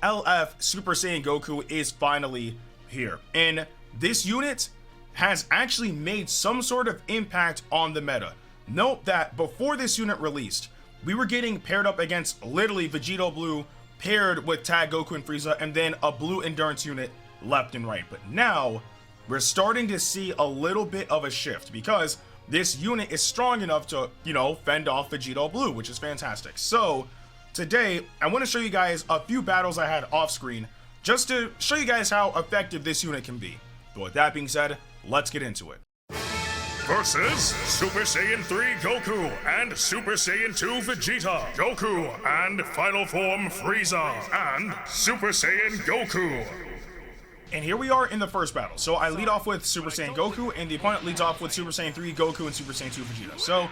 LF Super Saiyan Goku is finally here, and this unit has actually made some sort of impact on the meta. Note that before this unit released, we were getting paired up against literally Vegito Blue paired with Tag Goku and Frieza, and then a blue endurance unit left and right. But now we're starting to see a little bit of a shift because this unit is strong enough to, fend off Vegito Blue, which is fantastic. So today I want to show you guys a few battles I had off screen just to show you guys how effective this unit can be. But with that being said, let's get into it. Versus Super Saiyan 3 Goku and Super Saiyan 2 Vegeta, Goku and Final Form Frieza, and Super Saiyan Goku. And here we are in the first battle. So I lead off with Super Saiyan Goku, and the opponent leads off with Super Saiyan 3 Goku and Super Saiyan 2 Vegeta. So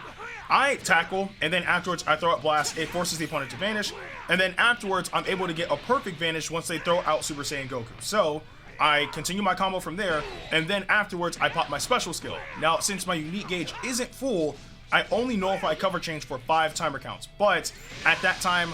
I tackle, and then afterwards I throw out Blast. It forces the opponent to vanish, and then afterwards I'm able to get a perfect vanish once they throw out Super Saiyan Goku. So I continue my combo from there, and then afterwards I pop my special skill. Now, since my unique gauge isn't full, I only nullify cover change for 5 timer counts, but at that time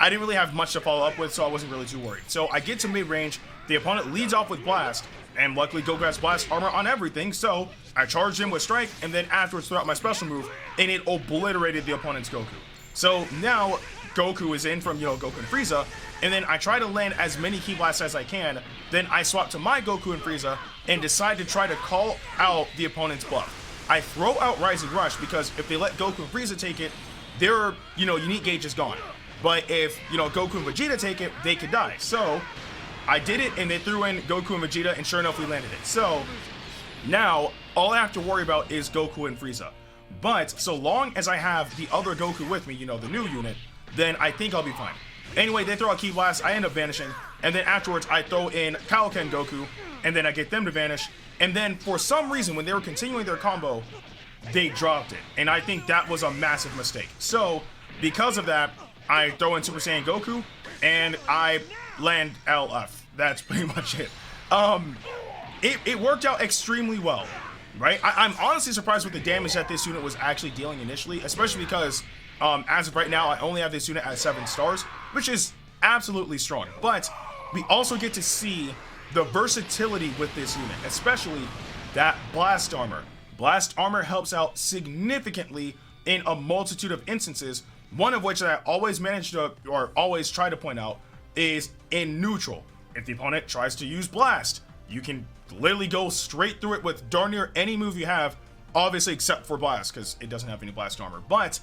I didn't really have much to follow up with, so I wasn't really too worried. So I get to mid-range, the opponent leads off with Blast, and luckily Goku has Blast armor on everything, so I charged him with Strike, and then afterwards threw out my special move, and it obliterated the opponent's Goku. So now Goku is in from, Goku and Frieza, and then I try to land as many Ki Blasts as I can, then I swap to my Goku and Frieza, and decide to try to call out the opponent's bluff. I throw out Rising Rush, because if they let Goku and Frieza take it, their, unique gauge is gone. But if, Goku and Vegeta take it, they could die. So I did it, and they threw in Goku and Vegeta, and sure enough, we landed it. So now all I have to worry about is Goku and Frieza. But so long as I have the other Goku with me, the new unit, then I think I'll be fine. Anyway, they throw out Ki Blast, I end up vanishing, and then afterwards I throw in Kaioken Goku, and then I get them to vanish, and then for some reason when they were continuing their combo, they dropped it, and I think that was a massive mistake. So because of that, I throw in Super Saiyan Goku, and I land LF. That's pretty much it. It worked out extremely well, right? I'm honestly surprised with the damage that this unit was actually dealing initially, especially because as of right now, I only have this unit at 7 stars, which is absolutely strong. But we also get to see the versatility with this unit, especially that Blast Armor. Blast Armor helps out significantly in a multitude of instances, one of which that I always manage to, or always try to point out, is in neutral. If the opponent tries to use Blast, you can literally go straight through it with darn near any move you have, obviously except for Blast, because it doesn't have any Blast Armor. But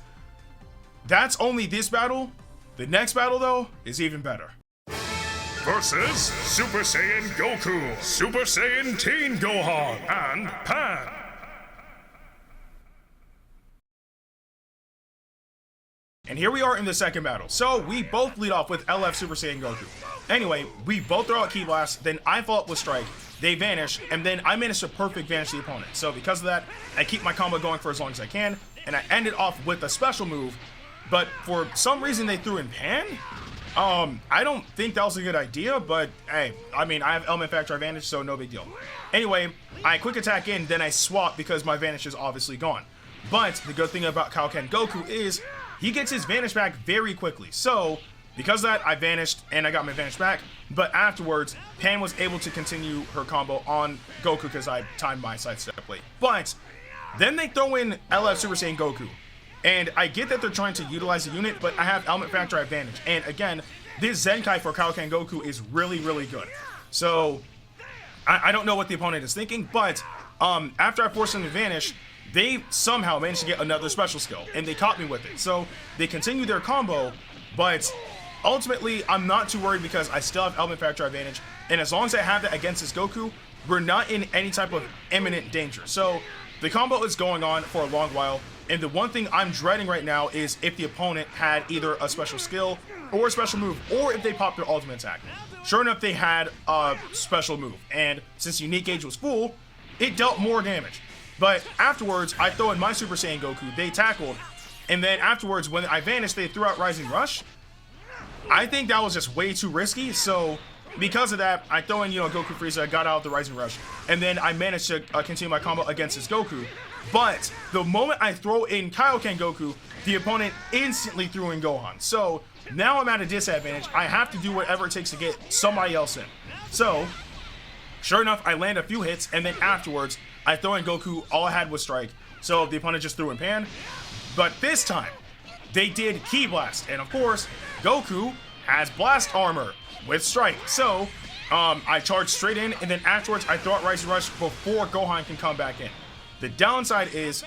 that's only this battle. The next battle, though, is even better. Versus Super Saiyan Goku, Super Saiyan Teen Gohan, and Pan. And here we are in the second battle. So we both lead off with LF Super Saiyan Goku. Anyway, we both throw out Ki Blast, then I follow up with Strike, they vanish, and then I manage to perfect vanish the opponent. So because of that, I keep my combo going for as long as I can, and I end it off with a special move. But for some reason they threw in Pan. I don't think that was a good idea, but hey, I mean, I have element factor advantage, so no big deal. Anyway, I quick attack in, then I swap because my vanish is obviously gone. But the good thing about Kaioken Goku is he gets his vanish back very quickly. So because of that, I vanished and I got my vanish back. But afterwards, Pan was able to continue her combo on Goku because I timed my sidestep late. But then they throw in LF Super Saiyan Goku. And I get that they're trying to utilize the unit, but I have element factor advantage. And again, this Zenkai for Kaioken Goku is really, really good. So I don't know what the opponent is thinking, but after I forced them to vanish, they somehow managed to get another special skill, and they caught me with it. So they continue their combo, but ultimately, I'm not too worried because I still have element factor advantage. And as long as I have that against this Goku, we're not in any type of imminent danger. So the combo is going on for a long while. And the one thing I'm dreading right now is if the opponent had either a special skill or a special move, or if they popped their ultimate attack. Sure enough, they had a special move. And since unique gauge was full, it dealt more damage. But afterwards, I throw in my Super Saiyan Goku, they tackled, and then afterwards, when I vanished, they threw out Rising Rush. I think that was just way too risky, so because of that, I throw in, Goku Frieza, got out the Rising Rush, and then I managed to continue my combo against this Goku. But the moment I throw in Kaioken Goku, the opponent instantly threw in Gohan. So now I'm at a disadvantage. I have to do whatever it takes to get somebody else in. So sure enough, I land a few hits, and then afterwards, I throw in Goku. All I had was Strike. So the opponent just threw in Pan. But this time, they did Ki Blast. And of course, Goku has Blast Armor with Strike. So I charge straight in, and then afterwards, I throw out Rising Rush before Gohan can come back in. The downside is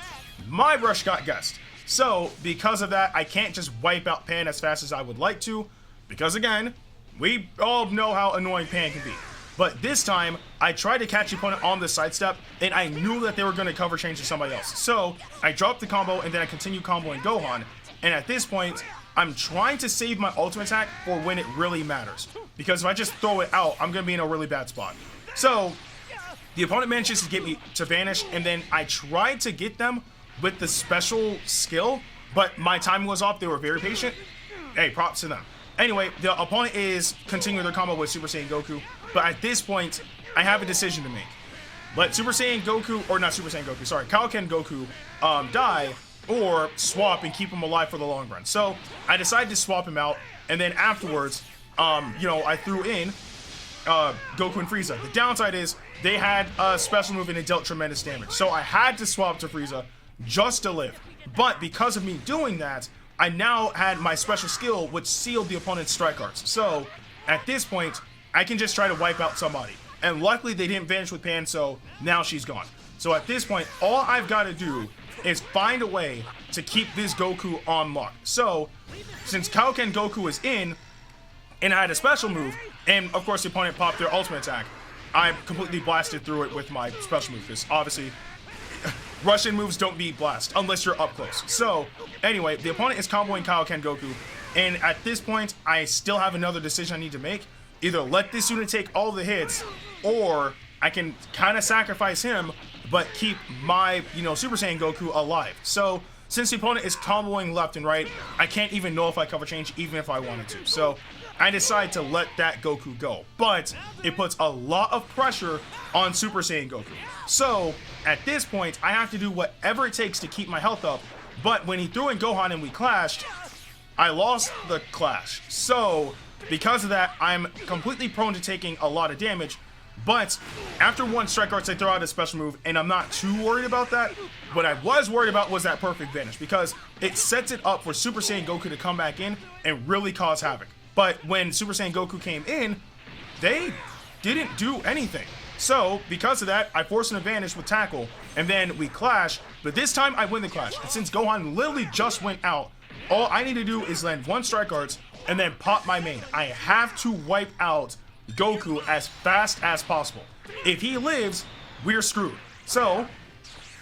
my rush got guessed. So because of that, I can't just wipe out Pan as fast as I would like to. Because again, we all know how annoying Pan can be. But this time, I tried to catch the opponent on the sidestep, and I knew that they were going to cover change to somebody else. So I dropped the combo, and then I continued comboing Gohan. And at this point, I'm trying to save my ultimate attack for when it really matters. Because if I just throw it out, I'm going to be in a really bad spot. So the opponent manages to get me to vanish, and then I tried to get them with the special skill, but my timing was off. They were very patient. Hey, props to them. Anyway, the opponent is continuing their combo with Super Saiyan Goku, but at this point, I have a decision to make. Let Super Saiyan Goku, or not Super Saiyan Goku, sorry, Kaioken Goku die, or swap and keep him alive for the long run. So I decided to swap him out, and then afterwards, I threw in Goku and Frieza. The downside is they had a special move and it dealt tremendous damage. So I had to swap to Frieza just to live. But because of me doing that, I now had my special skill which sealed the opponent's strike arts. So at this point, I can just try to wipe out somebody. And luckily they didn't vanish with Pan, so now she's gone. So at this point, all I've got to do is find a way to keep this Goku on lock. So since Kaioken Goku is in, and I had a special move, and of course the opponent popped their ultimate attack, I completely blasted through it with my special move, because obviously Russian moves don't beat blast unless you're up close. So anyway, the opponent is comboing Kaioken Goku, and at this point I still have another decision I need to make. Either let this unit take all the hits, or I can kind of sacrifice him but keep my Super Saiyan Goku alive. So since the opponent is comboing left and right, I can't even nullify cover change even if I wanted to. So I decide to let that Goku go. But it puts a lot of pressure on Super Saiyan Goku. So at this point, I have to do whatever it takes to keep my health up. But when he threw in Gohan and we clashed, I lost the clash. So because of that, I'm completely prone to taking a lot of damage. But after one strike arts, I throw out a special move, and I'm not too worried about that. What I was worried about was that perfect vanish, because it sets it up for Super Saiyan Goku to come back in and really cause havoc. But when Super Saiyan Goku came in, they didn't do anything. So because of that, I forced an advantage with Tackle, and then we clash. But this time, I win the clash. And since Gohan literally just went out, all I need to do is land one strike arts and then pop my main. I have to wipe out Goku as fast as possible. If he lives, we're screwed. So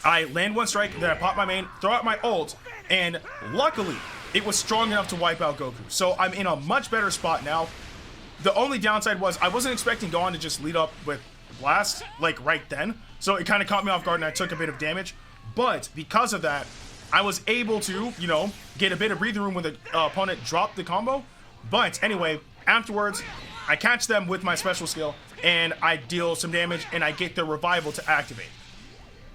I land one strike, then I pop my main, throw out my ult, and luckily it was strong enough to wipe out Goku. So I'm in a much better spot now. The only downside was I wasn't expecting Gohan to just lead up with Blast like right then, so it kind of caught me off guard and I took a bit of damage. But because of that, I was able to get a bit of breathing room when the opponent dropped the combo. But anyway, afterwards I catch them with my special skill, and I deal some damage, and I get their revival to activate.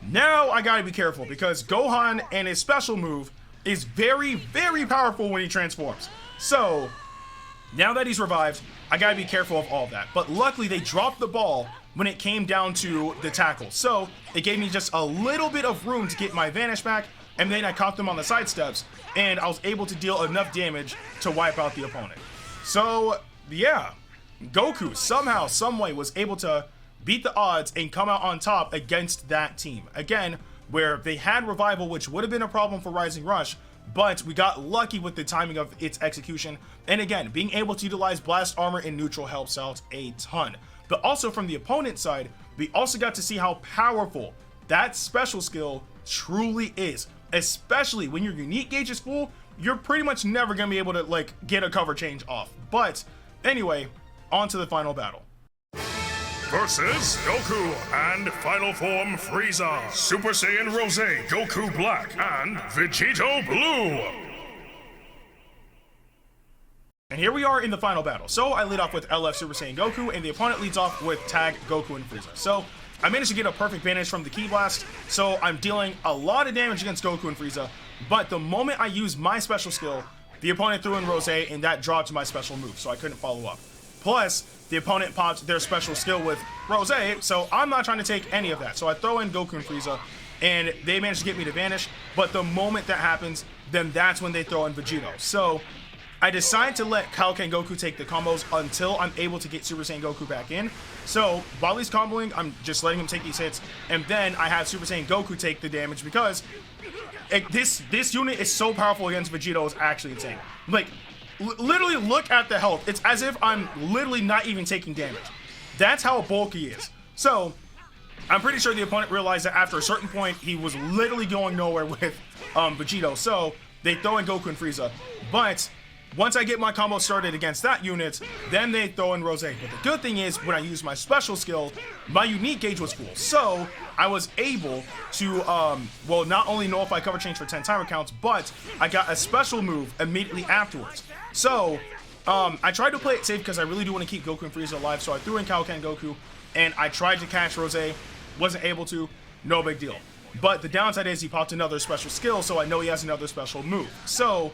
Now I gotta be careful, because Gohan and his special move is very, very powerful when he transforms. So now that he's revived, I gotta be careful of all of that. But luckily, they dropped the ball when it came down to the tackle. So it gave me just a little bit of room to get my vanish back, and then I caught them on the side steps, and I was able to deal enough damage to wipe out the opponent. So yeah, Goku somehow, someway was able to beat the odds and come out on top against that team. Again, where they had revival, which would have been a problem for Rising Rush, but we got lucky with the timing of its execution. And again, being able to utilize Blast Armor in neutral helps out a ton. But also from the opponent's side, we also got to see how powerful that special skill truly is. Especially when your unique gauge is full, you're pretty much never going to be able to get a cover change off. But anyway, on to the final battle. Versus Goku and Final Form Frieza, Super Saiyan Rose, Goku Black, and VEGITO Blue. And here we are in the final battle. So I lead off with LF Super Saiyan Goku, and the opponent leads off with Tag Goku and Frieza. So I managed to get a perfect banish from the Ki Blast, so I'm dealing a lot of damage against Goku and Frieza, but the moment I used my special skill, the opponent threw in Rose, and that dropped my special move, so I couldn't follow up. Plus, the opponent popped their special skill with Rose, so I'm not trying to take any of that. So I throw in Goku and Frieza, and they manage to get me to vanish, but the moment that happens, then that's when they throw in Vegito. So I decide to let Kaioken Goku take the combos until I'm able to get Super Saiyan Goku back in. So while he's comboing, I'm just letting him take these hits, and then I have Super Saiyan Goku take the damage because this unit is so powerful against Vegito, is actually insane. Like, literally look at the health. It's as if I'm literally not even taking damage. That's how bulky he is. So I'm pretty sure the opponent realized that after a certain point, he was literally going nowhere with Vegito. So they throw in Goku and Frieza. But once I get my combo started against that unit, then they throw in Rose. But the good thing is, when I use my special skill, my unique gauge was full. So I was able to, well, not only nullify cover change for 10 timer counts, but I got a special move immediately afterwards. So I tried to play it safe because I really do want to keep Goku and Frieza alive. So I threw in Kaioken Goku, and I tried to catch Rose. Wasn't able to. No big deal. But the downside is he popped another special skill, so I know he has another special move. So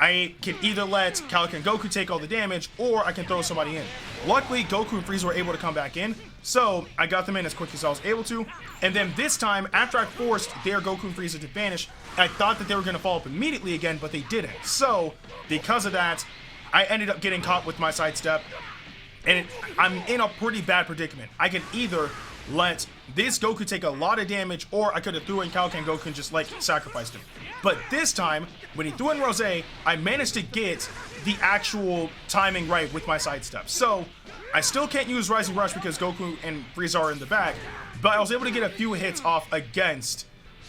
I can either let Kaioken Goku take all the damage, or I can throw somebody in. Luckily, Goku and Frieza were able to come back in, so I got them in as quick as I was able to. And then this time, after I forced their Goku and Frieza to vanish, I thought that they were going to follow up immediately again, but they didn't. So, because of that, I ended up getting caught with my sidestep, and I'm in a pretty bad predicament. I can either let this Goku take a lot of damage, or I could have threw in Kaioken Goku and just, like, sacrificed him. But this time, when he threw in Rose, I managed to get the actual timing right with my sidestep. So I still can't use Rising Rush because Goku and Frieza are in the back, but I was able to get a few hits off against,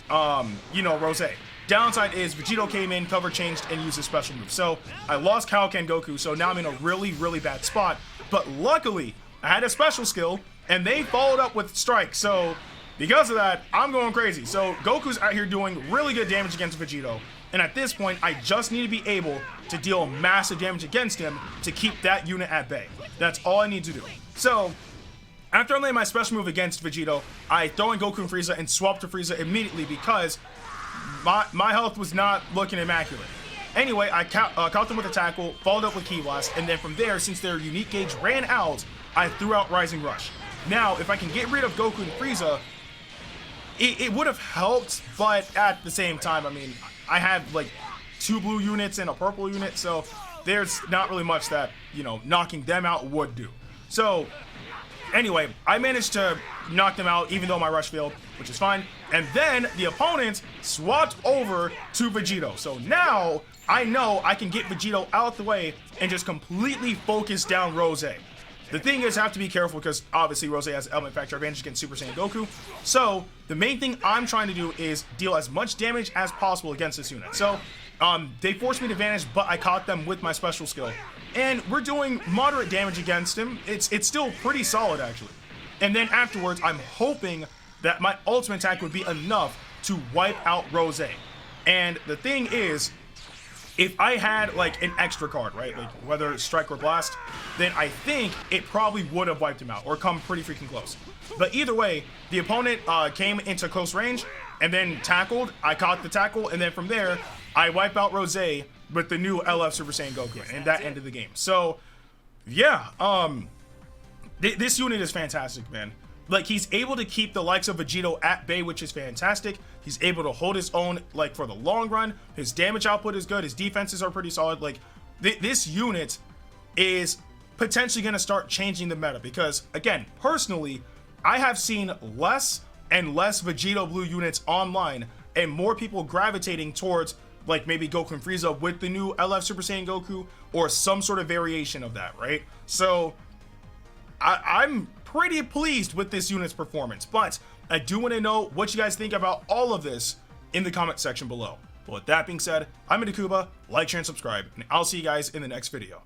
you know, Rose. Downside is Vegito came in, cover changed, and used his special move. So I lost Kaioken Goku, so now I'm in a really, really bad spot. But luckily, I had a special skill, and they followed up with Strike. So because of that, I'm going crazy. So Goku's out here doing really good damage against Vegito. And at this point, I just need to be able to deal massive damage against him to keep that unit at bay. That's all I need to do. So after I land my special move against Vegito, I throw in Goku and Frieza and swap to Frieza immediately because my health was not looking immaculate. Anyway, I caught them with a tackle, followed up with Ki Blast, and then from there, since their unique gauge ran out, I threw out Rising Rush. Now, if I can get rid of Goku and Frieza, it would have helped, but at the same time, I mean, I have like 2 blue units and a purple unit, so there's not really much that, you know, knocking them out would do. So anyway, I managed to knock them out even though my rush failed, which is fine. And then the opponent swapped over to Vegito. So now I know I can get Vegito out the way and just completely focus down Rose. The thing is, I have to be careful because obviously Rose has element factor advantage against Super Saiyan Goku. So the main thing I'm trying to do is deal as much damage as possible against this unit. So they forced me to vanish, but I caught them with my special skill. And we're doing moderate damage against him. It's still pretty solid, actually. And then afterwards, I'm hoping that my ultimate attack would be enough to wipe out Rose. And the thing is, if I had like an extra card, right, like whether it's Strike or Blast, then I think it probably would have wiped him out or come pretty freaking close. But either way, the opponent came into close range and then tackled. I caught the tackle, and then from there, I wipe out Rose with the new LF Super Saiyan Goku, and that ended the game. So yeah, this unit is fantastic, man. Like, he's able to keep the likes of Vegito at bay, which is fantastic. He's able to hold his own, like, for the long run. His damage output is good. His defenses are pretty solid. Like, this unit is potentially going to start changing the meta because, again, personally, I have seen less and less Vegito Blue units online and more people gravitating towards, like, maybe Goku and Frieza with the new LF Super Saiyan Goku or some sort of variation of that, right? So I'm pretty pleased with this unit's performance, but I do want to know what you guys think about all of this in the comment section below. But with that being said, I'm Ndukauba, like, share, and subscribe, and I'll see you guys in the next video.